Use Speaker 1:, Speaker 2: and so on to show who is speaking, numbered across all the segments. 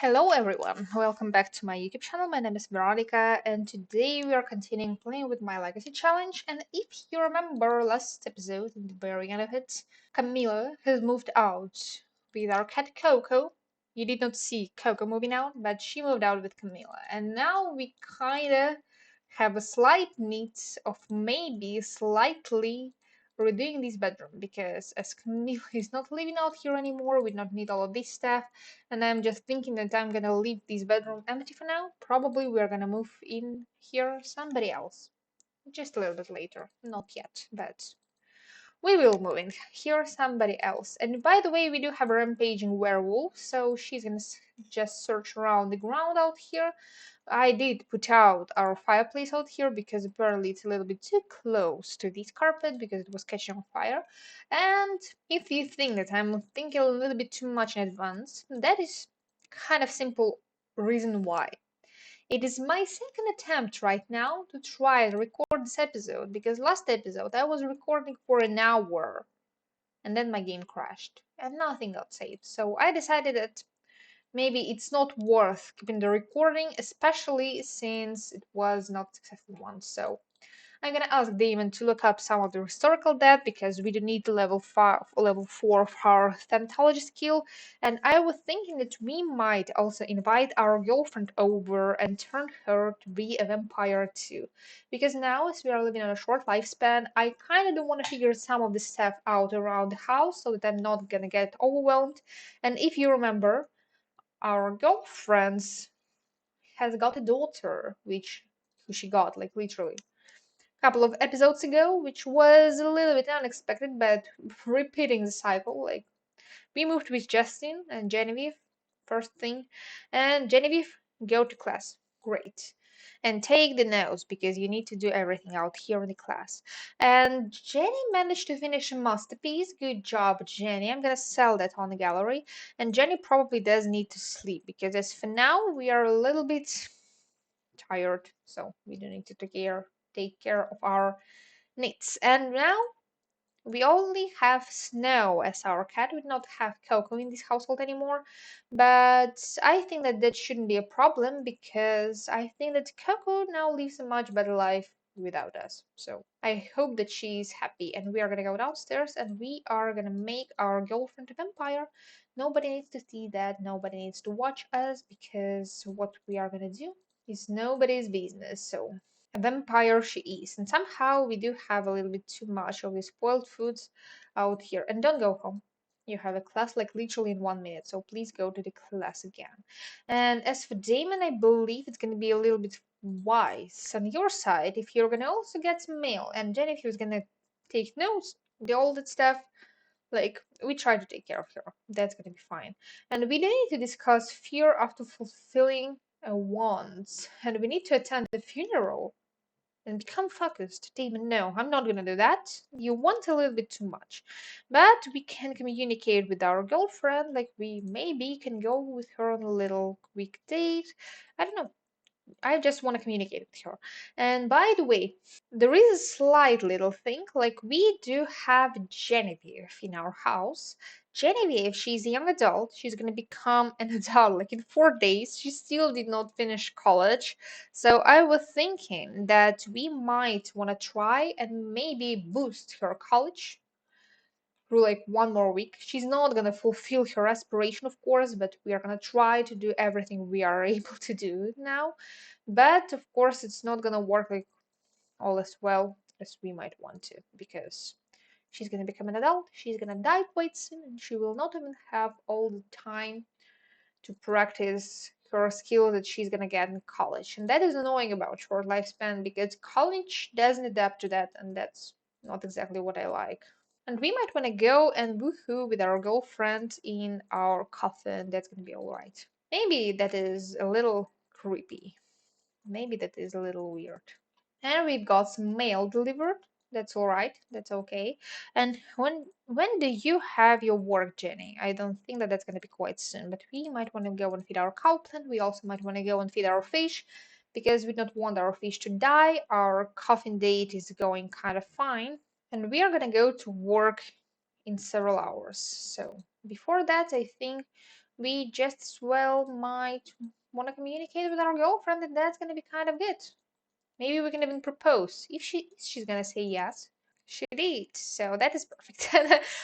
Speaker 1: Hello everyone, welcome back to my YouTube channel. My name is Veronica and today we are continuing playing with my legacy challenge. And if you remember last episode, in the very end of it, Camila has moved out with our cat Coco. You did not see Coco moving out, but she moved out with Camila. And now we kinda have a slight need of maybe slightly redoing this bedroom because as Camila is not living out here anymore, we don't need all of this stuff and I'm just thinking that I'm gonna leave this bedroom empty for now. Probably we're gonna move in here somebody else. Just a little bit later. Not yet, but we will move in here somebody else. And by the way, we do have a rampaging werewolf, so she's gonna just search around the ground out here. I did put out our fireplace out here because apparently it's a little bit too close to this carpet because it was catching on fire. And if you think that I'm thinking a little bit too much in advance, that is kind of simple reason why. It is my second attempt right now to try and record this episode because last episode I was recording for an hour and then my game crashed and nothing got saved. So I decided that maybe it's not worth keeping the recording, especially since it was not a successful one. So I'm gonna ask Damon to look up some of the historical depth because we do need the level 5, level 4 of our Thaumaturgy skill. And I was thinking that we might also invite our girlfriend over and turn her to be a vampire too. Because now, as we are living on a short lifespan, I kind of do want to figure some of the stuff out around the house so that I'm not gonna get overwhelmed. And if you remember, our girlfriends has got a daughter, which who she got like literally a couple of episodes ago, which was a little bit unexpected, but repeating the cycle. Like we moved with Justin and Genevieve first thing, and Genevieve go to class. Great. And take the notes because you need to do everything out here in the class. And Jenny managed to finish a masterpiece. Good job, Jenny. I'm gonna sell that on the gallery. And Jenny probably does need to sleep because as for now we are a little bit tired, so we do need to take care of our needs. And now we only have Snow as our cat. We do not have Coco in this household anymore, but I think that that shouldn't be a problem because I think that Coco now lives a much better life without us. So I hope that she's happy. And we are gonna go downstairs and we are gonna make our girlfriend a vampire. Nobody needs to see that. Nobody needs to watch us because what we are gonna do is nobody's business. So a vampire she is. And somehow we do have a little bit too much of these spoiled foods out here. And don't go home. You have a class like literally in 1 minute, so please go to the class again. And as for Damon, I believe it's gonna be a little bit wise on your side if you're gonna also get some mail. And Jennifer is gonna take notes, all that stuff. Like we try to take care of her. That's gonna be fine. And we need to discuss fear after fulfilling a want. And we need to attend the funeral and become focused. Damon, no, I'm not gonna do that. You want a little bit too much. But we can communicate with our girlfriend, like we maybe can go with her on a little quick date. I don't know. I just want to communicate with her. And by the way, there is a slight little thing, like we do have Genevieve in our house. Genevieve, she's a young adult. She's gonna become an adult like in 4 days. She still did not finish college. So I was thinking that we might want to try and maybe boost her college through like 1 more week. She's not gonna fulfill her aspiration, of course, but we are gonna try to do everything we are able to do now. But of course, it's not gonna work like all as well as we might want to because she's gonna become an adult, she's gonna die quite soon, and she will not even have all the time to practice her skill that she's gonna get in college. And that is annoying about short lifespan because college doesn't adapt to that, and that's not exactly what I like. And we might want to go and woohoo with our girlfriend in our coffin. That's gonna be alright. Maybe that is a little creepy. Maybe that is a little weird. And we got some mail delivered. That's all right. That's okay. And when do you have your work, Jenny? I don't think that that's going to be quite soon, but we might want to go and feed our cow plant. We also might want to go and feed our fish because we don't want our fish to die. Our coffin date is going kind of fine, and we are going to go to work in several hours. So before that, I think we just as well might want to communicate with our girlfriend, and that's gonna be kind of good. Maybe we can even propose if she's gonna say yes. She did, so that is perfect.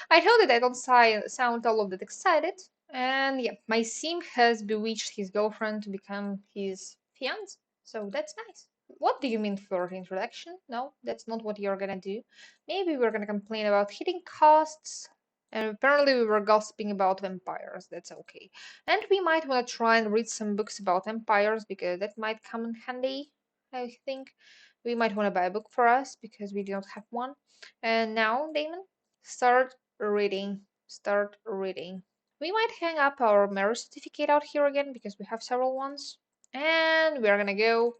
Speaker 1: I know that I don't sound all of that excited, and yeah, my sim has bewitched his girlfriend to become his fiance, so that's nice. What do you mean flirt introduction? No, that's not what you're gonna do. Maybe we're gonna complain about hitting costs, and apparently we were gossiping about vampires. That's okay. And we might want to try and read some books about vampires because that might come in handy, I think. We might want to buy a book for us because we do not have one. And now, Damon, start reading. Start reading. We might hang up our marriage certificate out here again because we have several ones. And we're gonna go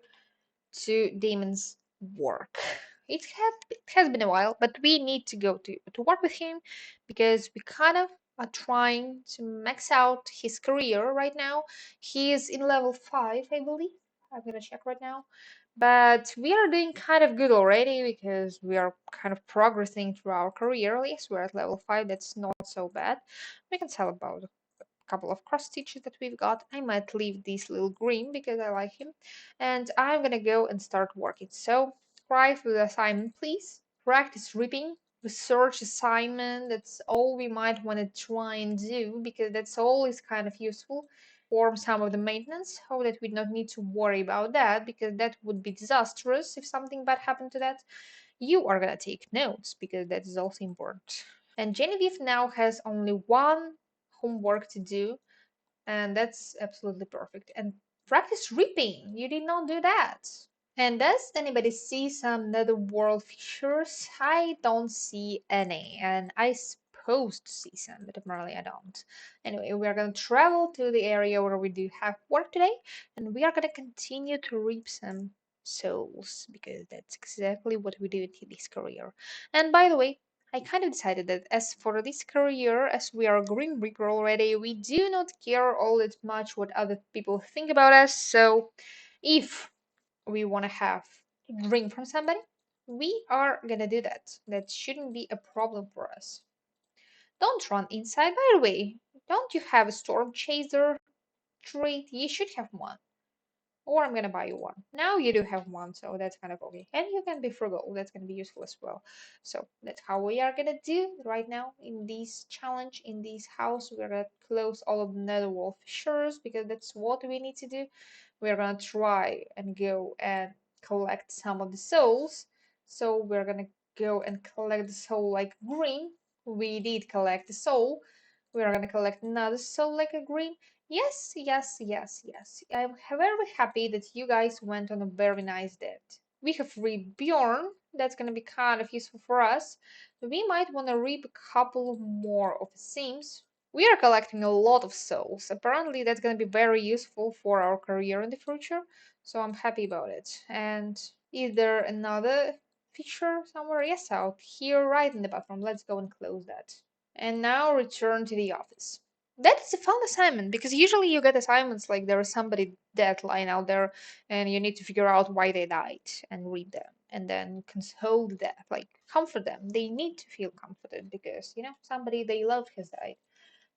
Speaker 1: to Damon's work. It has been a while, but we need to go to work with him because we kind of are trying to max out his career right now. He is in level 5, I believe. I'm gonna check right now. But we are doing kind of good already because we are kind of progressing through our career. Yes, we're at level 5, that's not so bad. We can tell about couple of cross stitches that we've got. I might leave this little green because I like him. And I'm gonna go and start working. So try for the assignment, please. Practice ripping. Research assignment. That's all we might want to try and do because that's always kind of useful. Form some of the maintenance so that we don't need to worry about that because that would be disastrous if something bad happened to that. You are gonna take notes because that is also important. And Genevieve now has only one homework to do, and that's absolutely perfect. And practice reaping. You did not do that. And does anybody see some netherworld features? I don't see any, and I supposed to see some, but apparently I don't. Anyway, we are gonna travel to the area where we do have work today, and we are gonna continue to reap some souls because that's exactly what we do in this career. And by the way, I kind of decided that as for this career, as we are Grim Reaper already, we do not care all that much what other people think about us. So if we want to have a drink from somebody, we are gonna do that. That shouldn't be a problem for us. Don't run inside. By the way, don't you have a storm chaser trait? You should have one. Or I'm gonna buy you one. Now you do have one, so that's kind of okay. And you can be frugal, that's gonna be useful as well. So that's how we are gonna do right now in this challenge, in this house. We're gonna close all of the netherwall fissures because that's what we need to do. We're gonna try and go and collect some of the souls. So we're gonna go and collect the soul like green. We did collect the soul. We're gonna collect another soul like a green. Yes, yes, yes, yes. I'm very happy that you guys went on a very nice date. We have read Bjorn. That's gonna be kind of useful for us. We might want to read a couple more of the sims. We are collecting a lot of souls. Apparently, that's gonna be very useful for our career in the future. So I'm happy about it. And is there another feature somewhere? Yes, out here, right in the bathroom. Let's go and close that. And now return to the office. That is a fun assignment because usually you get assignments like there is somebody dead lying out there and you need to figure out why they died and read them and then console the death, like comfort them. They need to feel comforted because, somebody they love has died.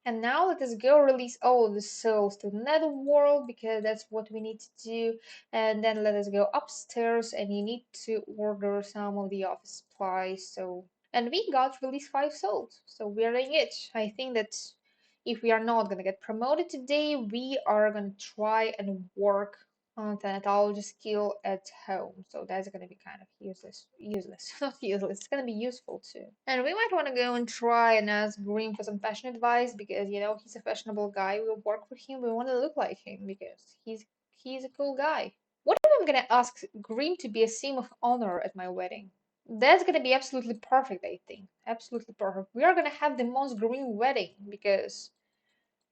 Speaker 1: And now let us go release all the souls to the nether world because that's what we need to do. And then let us go upstairs and you need to order some of the office supplies. And we got release 5 souls. So we're doing it. I think that if we are not gonna get promoted today, we are gonna try and work on thanatology skill at home. So that's gonna be kind of useless. Useless. Not useless. It's gonna be useful too. And we might want to go and try and ask Green for some fashion advice because he's a fashionable guy. We'll work with him. We want to look like him because he's a cool guy. What if I'm gonna ask Green to be a sim of honor at my wedding? That's gonna be absolutely perfect, I think. Absolutely perfect. We are gonna have the most green wedding because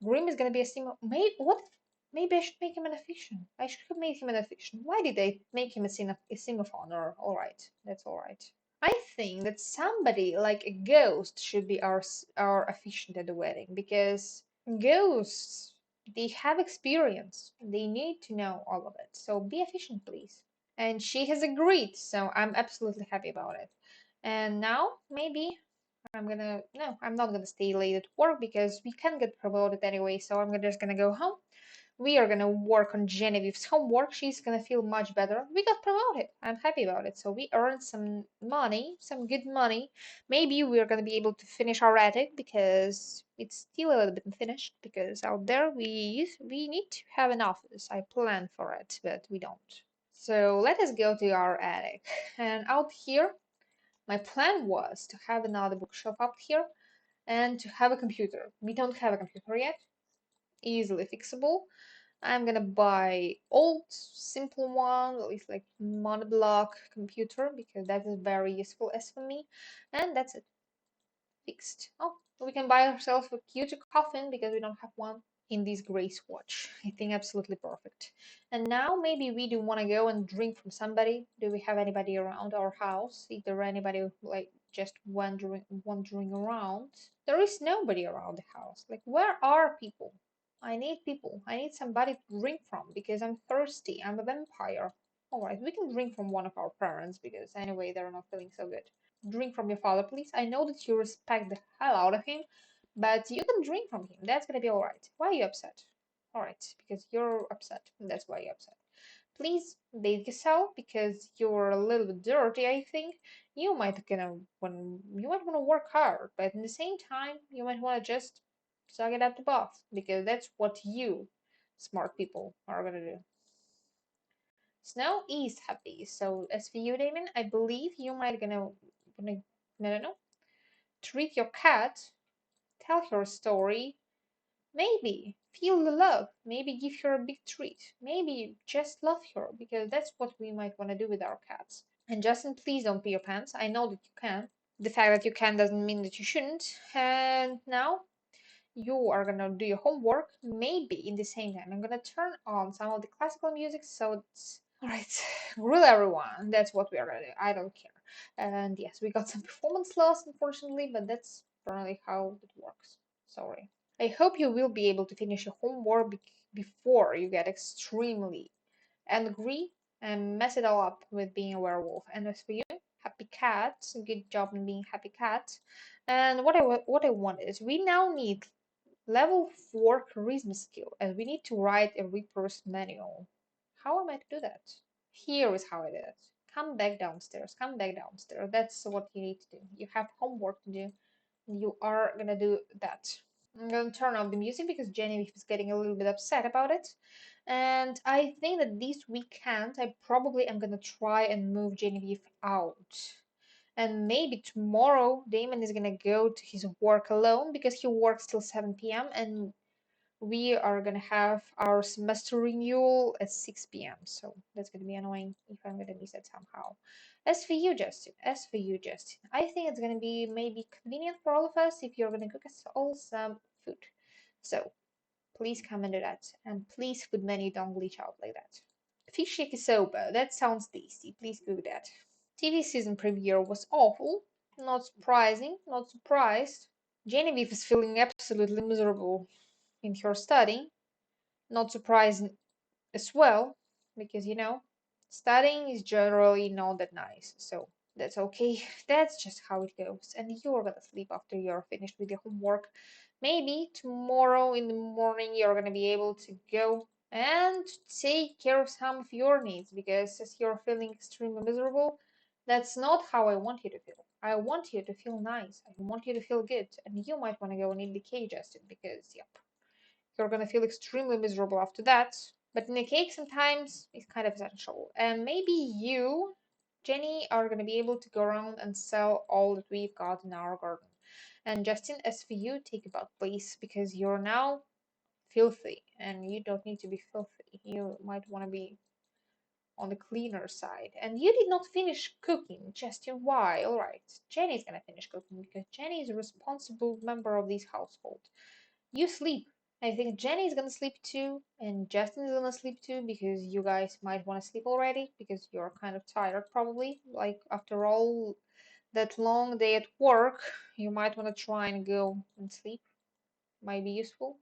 Speaker 1: Grim is gonna be a sim. Maybe I should make him an affection. I should have made him an affection. Why did they make him a sim of honor? All right, that's all right. I think that somebody like a ghost should be our officiant at the wedding because ghosts they have experience. They need to know all of it. So be efficient, please. And she has agreed, so I'm absolutely happy about it. And now maybe No, I'm not gonna stay late at work because we can get promoted anyway. So just gonna go home. We are gonna work on Genevieve's homework. She's gonna feel much better. We got promoted. I'm happy about it. So we earned some money, some good money. Maybe we're gonna be able to finish our attic because it's still a little bit unfinished. Because out there we need to have an office. I planned for it, but we don't. So let us go to our attic. And out here, my plan was to have another bookshelf up here and to have a computer. We don't have a computer yet, easily fixable. I'm gonna buy old, simple one, at least like monoblock computer because that is very useful as for me. And that's it, fixed. Oh, we can buy ourselves a cute coffin because we don't have one in this gray swatch. I think absolutely perfect. And now maybe we do want to go and drink from somebody. Do we have anybody around our house? Is there anybody like just wandering around? There is nobody around the house. Like where are people? I need people. I need somebody to drink from because I'm thirsty. I'm a vampire. Alright, we can drink from one of our parents because anyway they're not feeling so good. Drink from your father, please. I know that you respect the hell out of him, but you can drink from him. That's gonna be alright. Why are you upset? Alright, because you're upset. That's why you're upset. Please bathe yourself because you're a little bit dirty, I think. You might wanna work hard, but at the same time you might wanna just suck it up the bath because that's what you smart people are gonna do. Snow is happy. So as for you, Damon, I believe you might gonna no no no treat your cat, tell her a story, maybe feel the love, maybe give her a big treat, maybe just love her because that's what we might want to do with our cats. And Justin, please don't pee your pants. I know that you can. The fact that you can doesn't mean that you shouldn't. And now you are gonna do your homework. Maybe in the same time, I'm gonna turn on some of the classical music so it's alright. Grill everyone. That's what we are gonna do. I don't care. And yes, we got some performance loss, unfortunately, but that's apparently how it works. Sorry. I hope you will be able to finish your homework before you get extremely angry and mess it all up with being a werewolf. And as for you, happy cat. Good job in being happy cat. And what I want is we now need level 4 charisma skill, and we need to write a Reaper's manual. How am I to do that? Here is how I did it. Come back downstairs. Come back downstairs. That's what you need to do. You have homework to do. You are gonna do that. I'm gonna turn off the music because Jenny is getting a little bit upset about it. And I think that this weekend I probably am gonna try and move Genevieve out. And maybe tomorrow Damon is gonna go to his work alone because he works till 7 p.m. and we are gonna have our semester renewal at 6 p.m. So that's gonna be annoying if I'm gonna miss it somehow. As for you, Justin, I think it's gonna be maybe convenient for all of us if you're gonna cook us all some food. So please come and do that. And please, food menu, don't glitch out like that. Fish yakisoba, that sounds tasty. Please cook that. TV season premiere was awful. Not surprising, not surprised. Genevieve is feeling absolutely miserable in her study. Not surprising as well, because studying is generally not that nice. So that's okay. That's just how it goes. And you're gonna sleep after you're finished with your homework. Maybe tomorrow in the morning you're gonna be able to go and take care of some of your needs because as you're feeling extremely miserable, that's not how I want you to feel. I want you to feel nice. I want you to feel good. And you might want to go and eat the cake, Justin, because, yep, you're gonna feel extremely miserable after that. But in a cake sometimes is kind of essential. And maybe you, Jenny, are gonna be able to go around and sell all that we've got in our garden. And Justin, as for you, take a bath, please, because you're now filthy and you don't need to be filthy. You might want to be on the cleaner side. And you did not finish cooking, Justin. Why? Alright, Jenny's gonna finish cooking because Jenny is a responsible member of this household. You sleep. I think Jenny is gonna sleep too, and Justin is gonna sleep too because you guys might want to sleep already because you're kind of tired probably. Like after all that long day at work, you might want to try and go and sleep. Might be useful.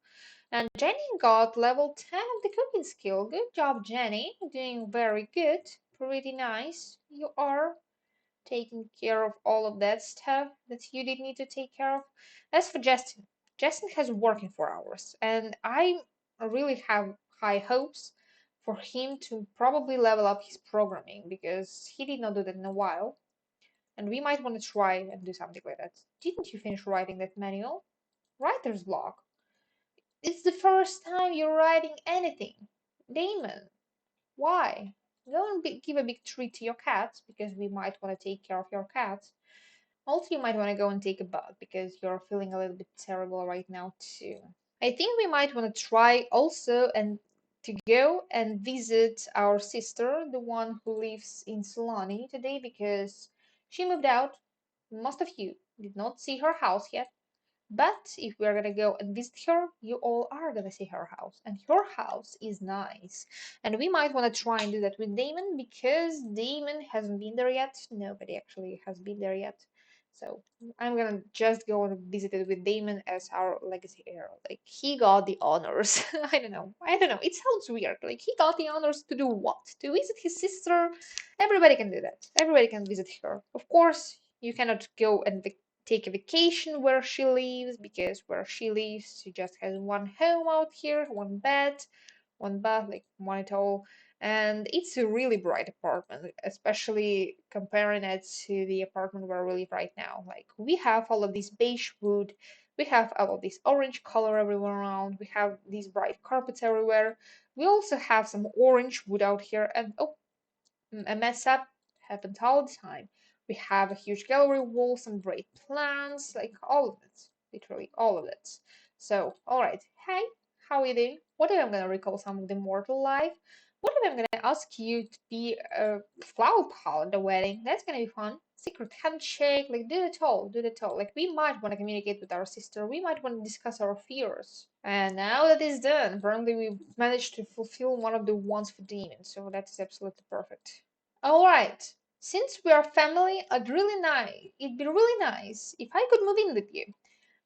Speaker 1: And Jenny got level 10 of the cooking skill. Good job, Jenny. Doing very good. Pretty nice. You are taking care of all of that stuff that you did need to take care of. As for Justin, Justin has working for hours, and I really have high hopes for him to probably level up his programming because he did not do that in a while. And we might want to try and do something like that. Didn't you finish writing that manual? Writer's block. It's the first time you're writing anything. Damon, why? Go and give a big treat to your cat because we might want to take care of your cat. Also, you might want to go and take a bath because you're feeling a little bit terrible right now too. I think we might want to try also and to go and visit our sister, the one who lives in Solani today because she moved out. Most of you did not see her house yet. But if we are gonna go and visit her, you all are gonna see her house. And her house is nice. And we might want to try and do that with Damon because Damon hasn't been there yet. Nobody actually has been there yet. So I'm gonna just go and visit it with Damon as our legacy heir. Like he got the honors. I don't know. I don't know. It sounds weird. Like he got the honors to do what? To visit his sister? Everybody can do that. Everybody can visit her. Of course, you cannot go and take a vacation where she lives because where she lives she just has one home out here, one bed, one bath, like one at all. And it's a really bright apartment, especially comparing it to the apartment where we live right now. Like we have all of this beige wood, we have all of this orange color everywhere around, we have these bright carpets everywhere. We also have some orange wood out here, and oh, a mess up happens all the time. We have a huge gallery wall, some great plants, like all of it, literally all of it. So, all right, hey, how are you doing? What if I'm gonna recall some of the mortal life? What if I'm gonna ask you to be a flower pal at the wedding? That's gonna be fun. Secret handshake, like do it all, do it all. Like we might want to communicate with our sister, we might want to discuss our fears. And now that is done, apparently we've managed to fulfill one of the wants for demons, so that is absolutely perfect. All right. Since we are family, it'd be really nice if I could move in with you.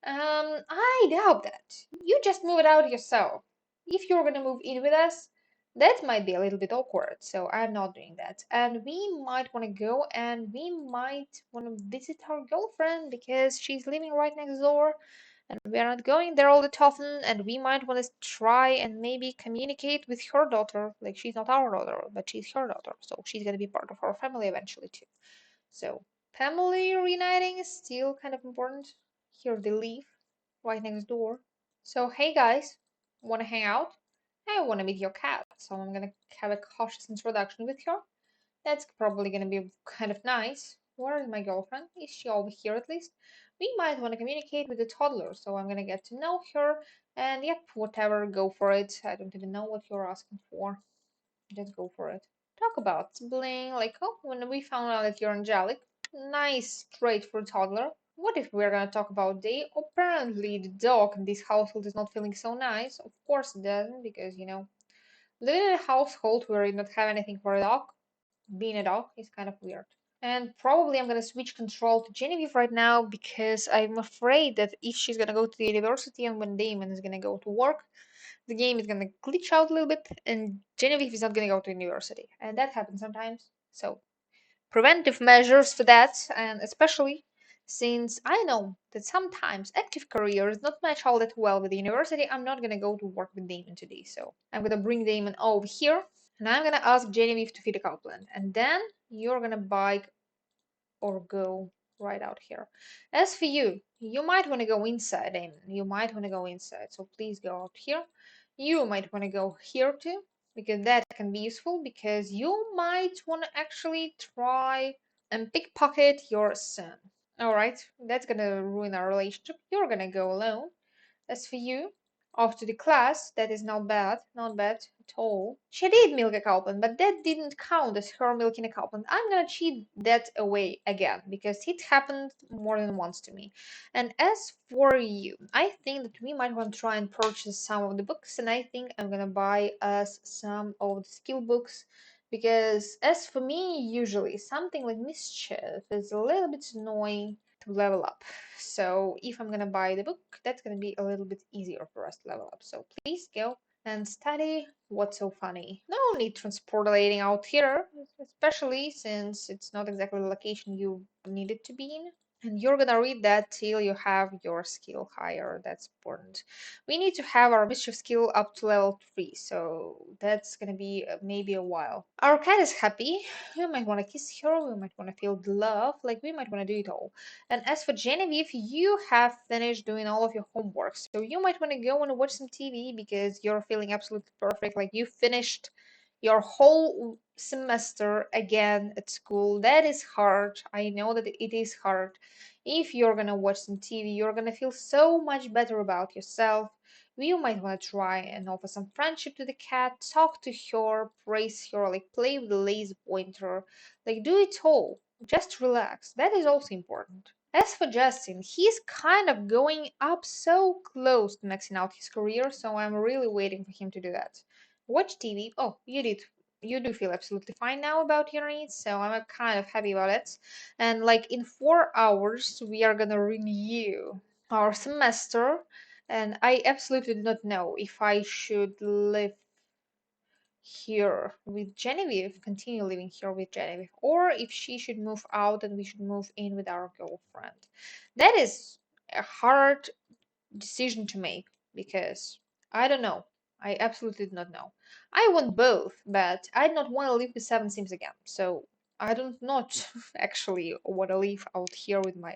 Speaker 1: I doubt that. You just move it out yourself. If you're gonna move in with us, that might be a little bit awkward, so I'm not doing that. And we might want to go and we might want to visit our girlfriend because she's living right next door and we are not going there all that often, and we might want to try and maybe communicate with her daughter. Like she's not our daughter, but she's her daughter, so she's gonna be part of our family eventually too. So family reuniting is still kind of important. Here they live, right next door. So hey guys, wanna hang out? I wanna meet your cat, so I'm gonna have a cautious introduction with her. That's probably gonna be kind of nice. Where is my girlfriend? Is she over here at least? We might want to communicate with the toddler, so I'm gonna get to know her. And yep, whatever, go for it. I don't even know what you're asking for. Just go for it. Talk about bling, like, oh, when we found out that you're angelic. Nice trait for a toddler. What if we're gonna talk about day? Apparently, the dog in this household is not feeling so nice. Of course it doesn't, because, living in a household where you don't have anything for a dog, being a dog is kind of weird. And probably I'm gonna switch control to Genevieve right now because I'm afraid that if she's gonna go to the university and when Damon is gonna go to work, the game is gonna glitch out a little bit and Genevieve is not gonna go to university. And that happens sometimes. So preventive measures for that, and especially since I know that sometimes active careers not match all that well with the university, I'm not gonna go to work with Damon today. So I'm gonna bring Damon over here and I'm gonna ask Genevieve to feed a cowplant. And then you're gonna bike or go right out here. As for you, you might want to go inside, Damon. You might want to go inside. So please go out here. You might want to go here too, because that can be useful because you might want to actually try and pickpocket your son. Alright, that's gonna ruin our relationship. You're gonna go alone. As for you, off to the class, that is not bad at all. She did milk a cowplant, but that didn't count as her milking a cowplant. I'm gonna cheat that away again, because it happened more than once to me. And as for you, I think that we might want to try and purchase some of the books, and I think I'm gonna buy us some of the skill books, because as for me, usually something like mischief is a little bit annoying to level up. So if I'm gonna buy the book, that's gonna be a little bit easier for us to level up. So please go and study. What's so funny? No need transporting out here, especially since it's not exactly the location you need it to be in. And you're gonna read that till you have your skill higher. That's important. We need to have our mischief skill up to level 3, so that's gonna be maybe a while. Our cat is happy. We might want to kiss her, we might want to feel the love, like we might want to do it all. And as for Genevieve, you have finished doing all of your homework, so you might want to go and watch some TV because you're feeling absolutely perfect. Like you finished your whole semester again at school. That is hard. I know that it is hard. If you're gonna watch some TV, you're gonna feel so much better about yourself. You might want to try and offer some friendship to the cat, talk to her, praise her, like play with the lazy pointer, like do it all. Just relax. That is also important. As for Justin, he's kind of going up so close to maxing out his career, so I'm really waiting for him to do that. Watch TV. Oh, you do feel absolutely fine now about your needs, so I'm kind of happy about it. And like in 4 hours, we are gonna renew our semester, and I absolutely do not know if I should live here with Genevieve, continue living here with Genevieve, or if she should move out and we should move in with our girlfriend. That is a hard decision to make because I don't know. I absolutely do not know. I want both, but I do not want to live with seven Sims again. So I don't not actually want to live out here with my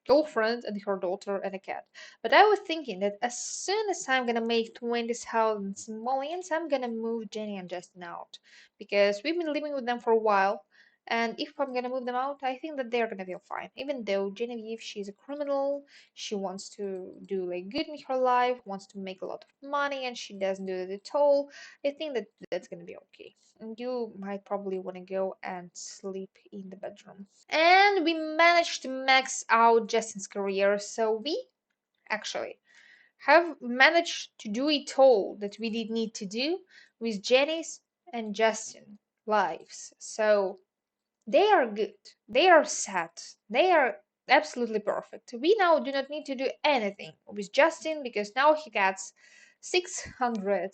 Speaker 1: girlfriend and her daughter and a cat. But I was thinking that as soon as I'm gonna make 20,000 simoleons, I'm gonna move Jenny and Justin out because we've been living with them for a while. And if I'm gonna move them out, I think that they're gonna feel fine. Even though Genevieve, she's a criminal, she wants to do like good in her life, wants to make a lot of money, and she doesn't do it at all. I think that that's gonna be okay. And you might probably want to go and sleep in the bedroom. And we managed to max out Justin's career, so we actually have managed to do it all that we did need to do with Jenny's and Justin lives. So they are good, they are set, they are absolutely perfect. We now do not need to do anything with Justin because now he gets 600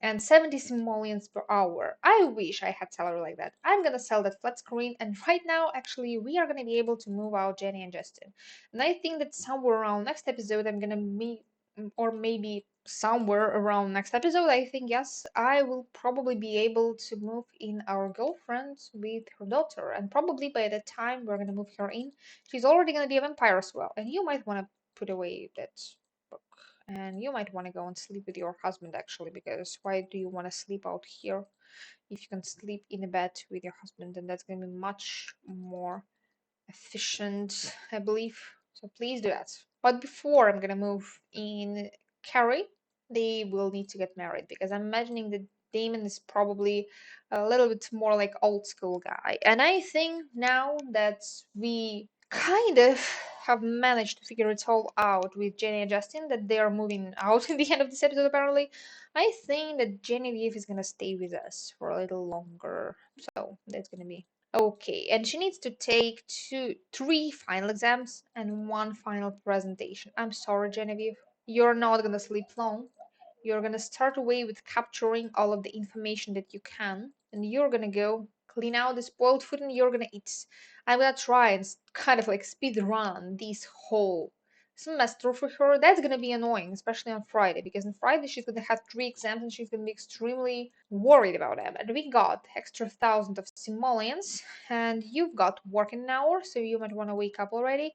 Speaker 1: and 70 simoleons per hour. I wish I had salary like that. I'm gonna sell that flat screen, and right now, actually, we are gonna be able to move out Jenny and Justin. And I think that somewhere around next episode, I'm gonna meet, or maybe somewhere around next episode, I think, yes, I will probably be able to move in our girlfriend with her daughter. And probably by the time we're gonna move her in, she's already gonna be a vampire as well. And you might wanna put away that book. And you might want to go and sleep with your husband actually, because why do you want to sleep out here if you can sleep in a bed with your husband? And that's going to be much more efficient, I believe. So please do that. But before I'm going to move in Carrie, they will need to get married because I'm imagining that Damon is probably a little bit more like old school guy. And I think now that we kind of have managed to figure it all out with Jenny and Justin, that they are moving out in the end of this episode apparently, I think that Genevieve is gonna stay with us for a little longer. So that's gonna be okay. And she needs to take three final exams and one final presentation. I'm sorry, Genevieve. You're not gonna sleep long. You're gonna start away with capturing all of the information that you can, and you're gonna go clean out the spoiled food and you're gonna eat. I'm gonna try and kind of like speed run this whole semester for her. That's gonna be annoying, especially on Friday, because on Friday she's gonna have three exams and she's gonna be extremely worried about them. And we got extra thousand of simoleons, and you've got work in an hour, so you might want to wake up already.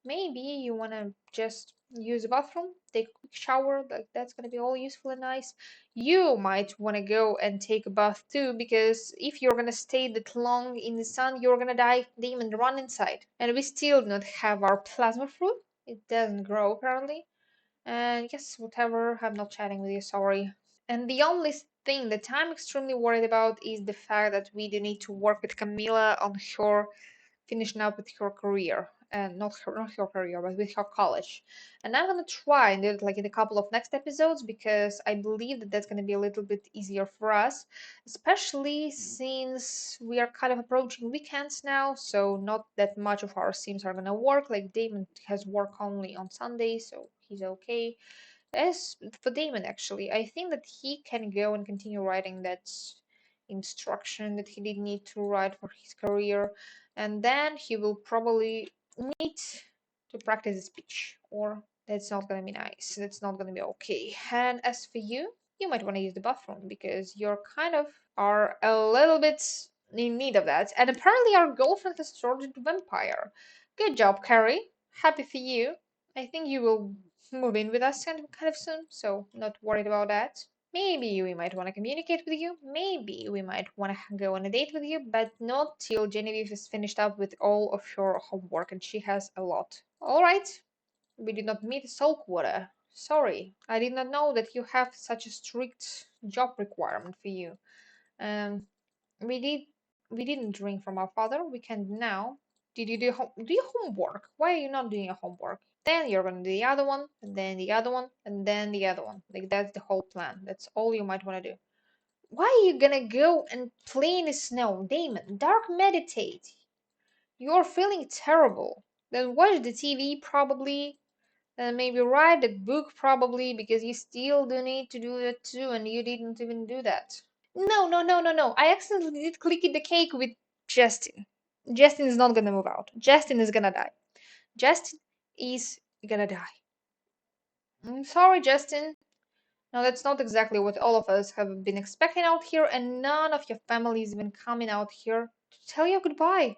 Speaker 1: Maybe you want to just use the bathroom, take a quick shower, like that's going to be all useful and nice. You might want to go and take a bath too, because if you're going to stay that long in the sun, you're going to die, demon, run inside. And we still do not have our plasma fruit. It doesn't grow apparently. And yes, whatever, I'm not chatting with you, sorry. And the only thing that I'm extremely worried about is the fact that we do need to work with Camila on her finishing up with her career, and not her career, but with her college. And I'm gonna try and do it like in a couple of next episodes because I believe that that's gonna be a little bit easier for us, especially since we are kind of approaching weekends now, so not that much of our sims are gonna work. Like Damon has work only on Sunday, so he's okay. As for Damon, actually, I think that he can go and continue writing that instruction that he did need to write for his career, and then he will probably need to practice his speech, or that's not gonna be nice. That's not gonna be okay. And as for you, you might want to use the bathroom because you're kind of are a little bit in need of that. And apparently, our girlfriend has turned into vampire. Good job, Carrie. Happy for you. I think you will move in with us kind of soon, so not worried about that. Maybe we might want to communicate with you. Maybe we might want to go on a date with you, but not till Genevieve is finished up with all of your homework, and she has a lot. All right, we did not meet Saltwater. Sorry, I did not know that you have such a strict job requirement for you. Um, we did we didn't drink from our father. We can now. Did you do your homework? Why are you not doing your homework? Then you're gonna do the other one, and then the other one, and then the other one. Like that's the whole plan. That's all you might want to do. Why are you gonna go and play in the snow, Damon? Dark meditate. You're feeling terrible. Then watch the TV probably. Then maybe write a book probably because you still do need to do that too, and you didn't even do that. No, no, no, no, no. I accidentally did click the cake with Justin. Justin is not gonna move out. Justin is gonna die. Justin is gonna die. I'm sorry, Justin. No, that's not exactly what all of us have been expecting out here, and none of your family is even coming out here to tell you goodbye.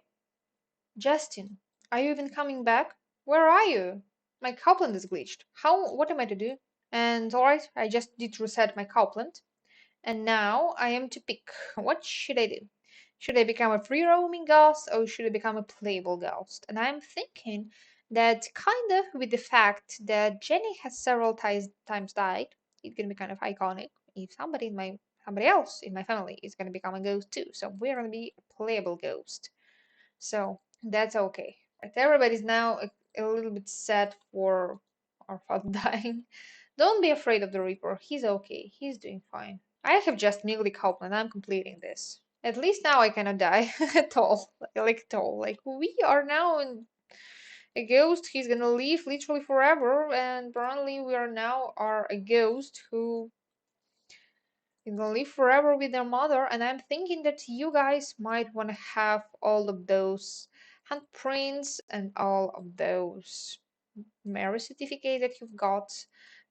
Speaker 1: Justin, are you even coming back? Where are you? My Copland is glitched. What am I to do? And alright, I just did reset my Copland. And now I am to pick. What should I do? Should I become a free roaming ghost or should I become a playable ghost? And I'm thinking that kind of with the fact that Jenny has several times died, it can be kind of iconic if somebody else in my family is gonna become a ghost too. So we're gonna be a playable ghost. So that's okay. Right, everybody's now a little bit sad for our father dying. Don't be afraid of the Reaper. He's okay. He's doing fine. I have just nearly Copeland. I'm completing this. At least now I cannot die at all. Like at all. Like we are now in a ghost. He's gonna live literally forever, and apparently we are now are a ghost who is gonna live forever with their mother. And I'm thinking that you guys might want to have all of those handprints and all of those marriage certificate that you've got,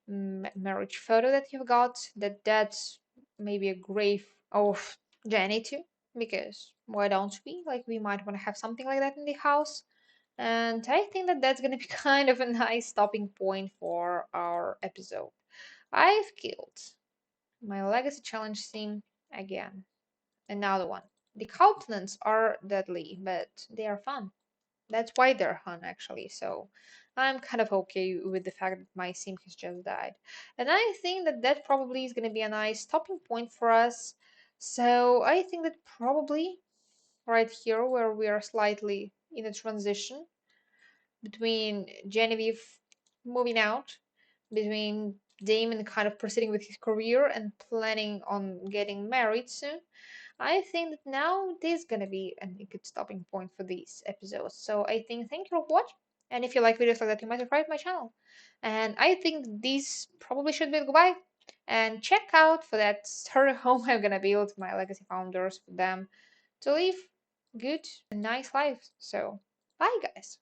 Speaker 1: marriage photo that you've got, that's maybe a grave of Jenny too, because why don't we? Like, we might want to have something like that in the house. And I think that that's going to be kind of a nice stopping point for our episode. I've killed my legacy challenge team again. Another one. The Couplands are deadly, but they are fun. That's why they're Han actually. So I'm kind of okay with the fact that my sim has just died. And I think that that probably is going to be a nice stopping point for us. So I think that probably right here where we are slightly in a transition between Genevieve moving out, between Damon kind of proceeding with his career and planning on getting married soon. I think that now this is gonna be a good stopping point for these episodes. So I think thank you for watching. And if you like videos like that, you might subscribe to my channel. And I think this probably should be goodbye. And check out for that starter home I'm gonna build my legacy founders for them to live good and nice lives. So bye guys.